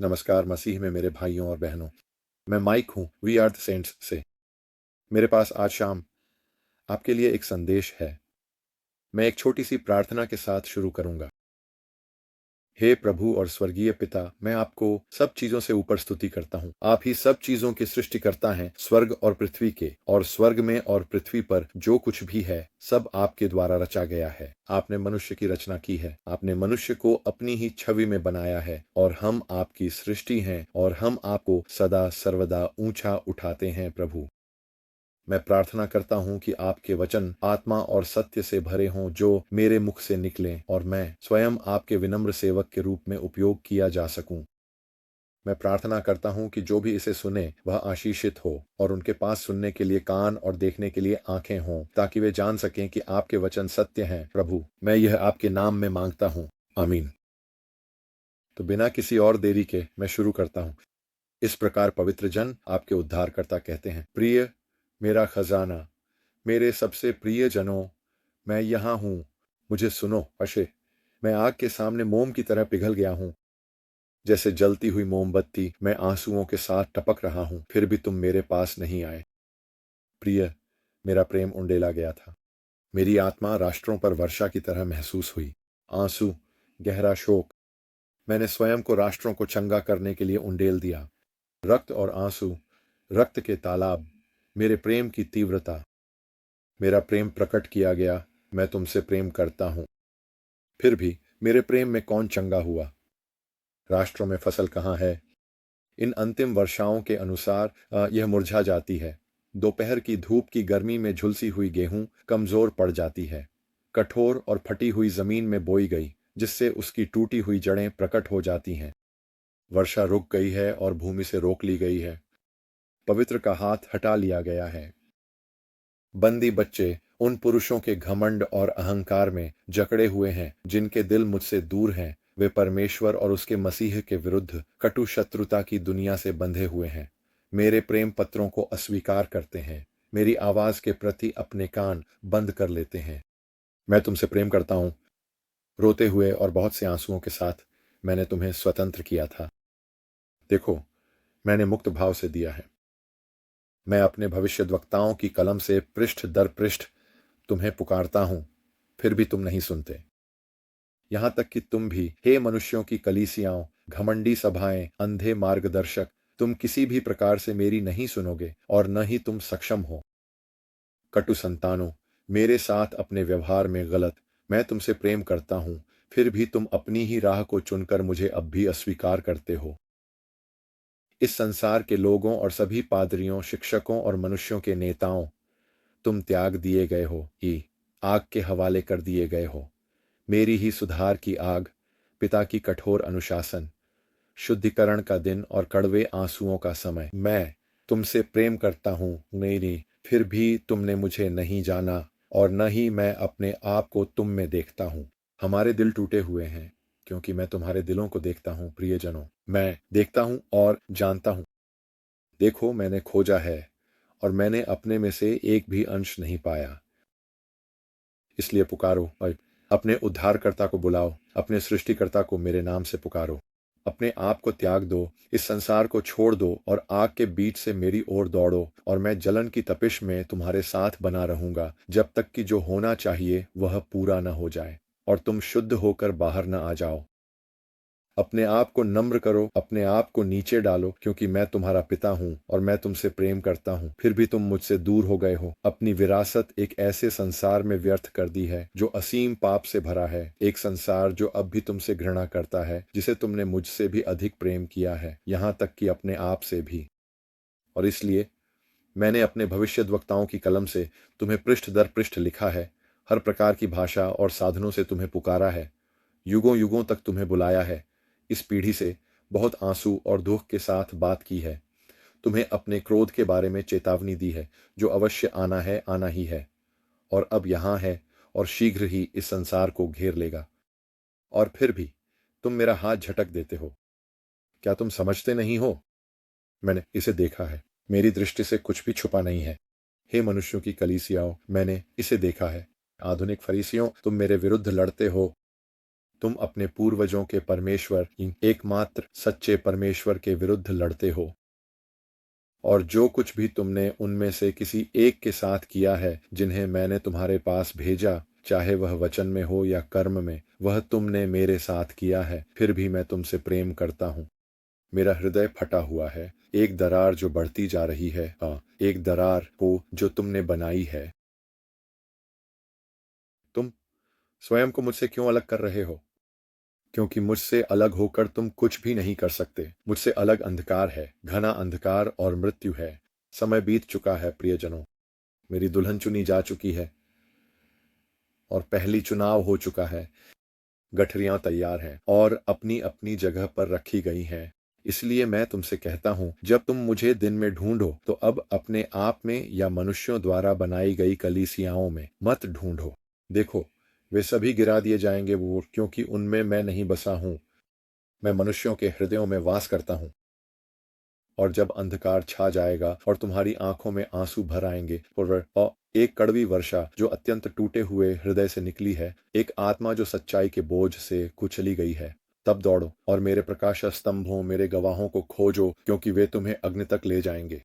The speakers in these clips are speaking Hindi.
नमस्कार मसीह में मेरे भाइयों और बहनों। मैं माइक हूँ वी आर द सेंट्स से। मेरे पास आज शाम आपके लिए एक संदेश है। मैं एक छोटी सी प्रार्थना के साथ शुरू करूंगा। हे प्रभु और स्वर्गीय पिता, मैं आपको सब चीजों से ऊपर स्तुति करता हूँ। आप ही सब चीजों के सृष्टिकर्ता हैं, स्वर्ग और पृथ्वी के। और स्वर्ग में और पृथ्वी पर जो कुछ भी है सब आपके द्वारा रचा गया है। आपने मनुष्य की रचना की है। आपने मनुष्य को अपनी ही छवि में बनाया है और हम आपकी सृष्टि हैं और हम आपको सदा सर्वदा ऊंचा उठाते हैं। प्रभु, मैं प्रार्थना करता हूँ कि आपके वचन आत्मा और सत्य से भरे हों, जो मेरे मुख से निकलें और मैं स्वयं आपके विनम्र सेवक के रूप में उपयोग किया जा सकूं। मैं प्रार्थना करता हूँ कि जो भी इसे सुने वह आशीषित हो और उनके पास सुनने के लिए कान और देखने के लिए आंखें हों, ताकि वे जान सकें कि आपके वचन सत्य हैं। प्रभु, मैं यह आपके नाम में मांगता हूँ, आमीन। तो बिना किसी और देरी के मैं शुरू करता हूँ। इस प्रकार पवित्र जन आपके उद्धारकर्ता कहते हैं, प्रिय मेरा खजाना, मेरे सबसे प्रिय जनों, मैं यहाँ हूँ, मुझे सुनो। अशे, मैं आग के सामने मोम की तरह पिघल गया हूँ। जैसे जलती हुई मोमबत्ती मैं आंसुओं के साथ टपक रहा हूँ, फिर भी तुम मेरे पास नहीं आए। प्रिय, मेरा प्रेम उंडेला गया था। मेरी आत्मा राष्ट्रों पर वर्षा की तरह महसूस हुई। आंसू, गहरा शोक, मैंने स्वयं को राष्ट्रों को चंगा करने के लिए उंडेल दिया। रक्त और आंसू, रक्त के तालाब, मेरे प्रेम की तीव्रता। मेरा प्रेम प्रकट किया गया, मैं तुमसे प्रेम करता हूँ। फिर भी मेरे प्रेम में कौन चंगा हुआ? राष्ट्रों में फसल कहाँ है? इन अंतिम वर्षाओं के अनुसार यह मुरझा जाती है। दोपहर की धूप की गर्मी में झुलसी हुई गेहूं कमजोर पड़ जाती है। कठोर और फटी हुई जमीन में बोई गई, जिससे उसकी टूटी हुई जड़ें प्रकट हो जाती हैं। वर्षा रुक गई है और भूमि से रोक ली गई है। पवित्र का हाथ हटा लिया गया है। बंदी बच्चे उन पुरुषों के घमंड और अहंकार में जकड़े हुए हैं, जिनके दिल मुझसे दूर हैं। वे परमेश्वर और उसके मसीह के विरुद्ध कटु शत्रुता की दुनिया से बंधे हुए हैं। मेरे प्रेम पत्रों को अस्वीकार करते हैं, मेरी आवाज के प्रति अपने कान बंद कर लेते हैं। मैं तुमसे प्रेम करता हूं। रोते हुए और बहुत से आंसुओं के साथ मैंने तुम्हें स्वतंत्र किया था। देखो, मैंने मुक्त भाव से दिया है। मैं अपने भविष्यद्वक्ताओं की कलम से पृष्ठ दर पृष्ठ तुम्हें पुकारता हूं, फिर भी तुम नहीं सुनते। यहां तक कि तुम भी, हे मनुष्यों की कलीसियाओं, घमंडी सभाएं, अंधे मार्गदर्शक, तुम किसी भी प्रकार से मेरी नहीं सुनोगे और न ही तुम सक्षम हो। कटु संतानों, मेरे साथ अपने व्यवहार में गलत, मैं तुमसे प्रेम करता हूं, फिर भी तुम अपनी ही राह को चुनकर मुझे अब भी अस्वीकार करते हो। इस संसार के लोगों और सभी पादरियों, शिक्षकों और मनुष्यों के नेताओं, तुम त्याग दिए गए हो, ही आग के हवाले कर दिए गए हो। मेरी ही सुधार की आग, पिता की कठोर अनुशासन, शुद्धिकरण का दिन और कड़वे आंसुओं का समय। मैं तुमसे प्रेम करता हूं, मेरी, फिर भी तुमने मुझे नहीं जाना और न ही मैं अपने आप को तुम में देखता हूं। हमारे दिल टूटे हुए हैं, क्योंकि मैं तुम्हारे दिलों को देखता हूं। प्रियजनों, मैं देखता हूं और जानता हूं। देखो, मैंने खोजा है और मैंने अपने में से एक भी अंश नहीं पाया। इसलिए पुकारो और अपने उद्धारकर्ता को बुलाओ, अपने सृष्टिकर्ता को मेरे नाम से पुकारो। अपने आप को त्याग दो, इस संसार को छोड़ दो और आग के बीच से मेरी ओर दौड़ो, और मैं जलन की तपिश में तुम्हारे साथ बना रहूंगा, जब तक कि जो होना चाहिए वह पूरा न हो जाए और तुम शुद्ध होकर बाहर न आ जाओ। अपने आप को नम्र करो, अपने आप को नीचे डालो, क्योंकि मैं तुम्हारा पिता हूं और मैं तुमसे प्रेम करता हूं। फिर भी तुम मुझसे दूर हो गए हो। अपनी विरासत एक ऐसे संसार में व्यर्थ कर दी है जो असीम पाप से भरा है, एक संसार जो अब भी तुमसे घृणा करता है, जिसे तुमने मुझसे भी अधिक प्रेम किया है, यहां तक कि अपने आप से भी। और इसलिए मैंने अपने भविष्यद्वक्ताओं की कलम से तुम्हें पृष्ठ दर पृष्ठ लिखा है, हर प्रकार की भाषा और साधनों से तुम्हें पुकारा है, युगों युगों तक तुम्हें बुलाया है। इस पीढ़ी से बहुत आंसू और दुख के साथ बात की है, तुम्हें अपने क्रोध के बारे में चेतावनी दी है, जो अवश्य आना है, आना ही है, और अब यहाँ है और शीघ्र ही इस संसार को घेर लेगा। और फिर भी तुम मेरा हाथ झटक देते हो। क्या तुम समझते नहीं हो? मैंने इसे देखा है, मेरी दृष्टि से कुछ भी छुपा नहीं है। हे मनुष्यों की कलीसियाओं, मैंने इसे देखा है। आधुनिक फरीसियों, तुम मेरे विरुद्ध लड़ते हो। तुम अपने पूर्वजों के परमेश्वर, एकमात्र सच्चे परमेश्वर के विरुद्ध लड़ते हो। और जो कुछ भी तुमने उनमें से किसी एक के साथ किया है, जिन्हें मैंने तुम्हारे पास भेजा, चाहे वह वचन में हो या कर्म में, वह तुमने मेरे साथ किया है। फिर भी मैं तुमसे प्रेम करता हूँ। मेरा हृदय फटा हुआ है, एक दरार जो बढ़ती जा रही है, हाँ, एक दरार को जो तुमने बनाई है। तुम स्वयं को मुझसे क्यों अलग कर रहे हो? क्योंकि मुझसे अलग होकर तुम कुछ भी नहीं कर सकते। मुझसे अलग अंधकार है, घना अंधकार और मृत्यु है। समय बीत चुका है प्रियजनों, मेरी दुल्हन चुनी जा चुकी है और पहली चुनाव हो चुका है। गठरियां तैयार हैं और अपनी अपनी जगह पर रखी गई हैं। इसलिए मैं तुमसे कहता हूं, जब तुम मुझे दिन में ढूंढो तो अब अपने आप में या मनुष्यों द्वारा बनाई गई कलीसियाओं में मत ढूंढो। देखो, वे सभी गिरा दिए जाएंगे वो, क्योंकि उनमें मैं नहीं बसा हूं। मैं मनुष्यों के हृदयों में वास करता हूं। और जब अंधकार छा जाएगा और तुम्हारी आंखों में आंसू भर आएंगे, और एक कड़वी वर्षा जो अत्यंत टूटे हुए हृदय से निकली है, एक आत्मा जो सच्चाई के बोझ से कुचली गई है, तब दौड़ो और मेरे प्रकाश स्तंभों, मेरे गवाहों को खोजो, क्योंकि वे तुम्हें अग्नि तक ले जाएंगे।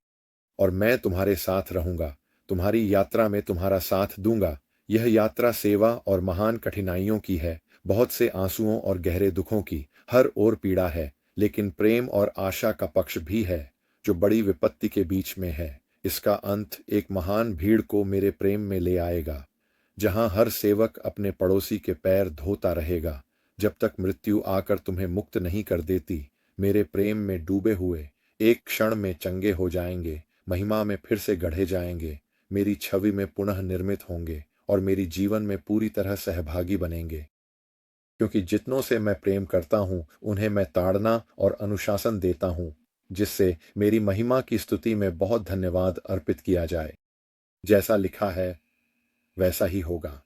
और मैं तुम्हारे साथ रहूंगा, तुम्हारी यात्रा में तुम्हारा साथ दूंगा। यह यात्रा सेवा और महान कठिनाइयों की है, बहुत से आंसुओं और गहरे दुखों की। हर ओर पीड़ा है, लेकिन प्रेम और आशा का पक्ष भी है जो बड़ी विपत्ति के बीच में है। इसका अंत एक महान भीड़ को मेरे प्रेम में ले आएगा, जहां हर सेवक अपने पड़ोसी के पैर धोता रहेगा, जब तक मृत्यु आकर तुम्हें मुक्त नहीं कर देती। मेरे प्रेम में डूबे हुए एक क्षण में चंगे हो जाएंगे, महिमा में फिर से गढ़े जाएंगे, मेरी छवि में पुनः निर्मित होंगे और मेरी जीवन में पूरी तरह सहभागी बनेंगे। क्योंकि जितनों से मैं प्रेम करता हूं, उन्हें मैं ताड़ना और अनुशासन देता हूं, जिससे मेरी महिमा की स्तुति में बहुत धन्यवाद अर्पित किया जाए। जैसा लिखा है वैसा ही होगा।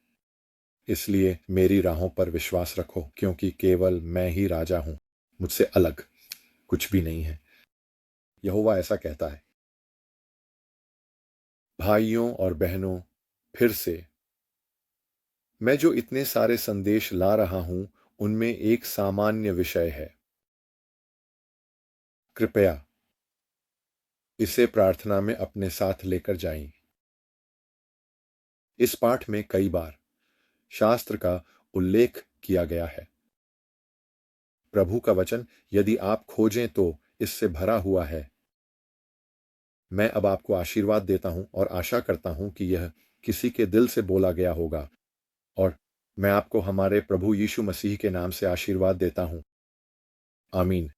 इसलिए मेरी राहों पर विश्वास रखो, क्योंकि केवल मैं ही राजा हूं, मुझसे अलग कुछ भी नहीं है। यहोवा ऐसा कहता है। भाइयों और बहनों, फिर से मैं जो इतने सारे संदेश ला रहा हूं, उनमें एक सामान्य विषय है। कृपया इसे प्रार्थना में अपने साथ लेकर जाएं। इस पाठ में कई बार शास्त्र का उल्लेख किया गया है। प्रभु का वचन, यदि आप खोजें तो इससे भरा हुआ है। मैं अब आपको आशीर्वाद देता हूं और आशा करता हूं कि यह किसी के दिल से बोला गया होगा। और मैं आपको हमारे प्रभु यीशु मसीह के नाम से आशीर्वाद देता हूं। आमीन।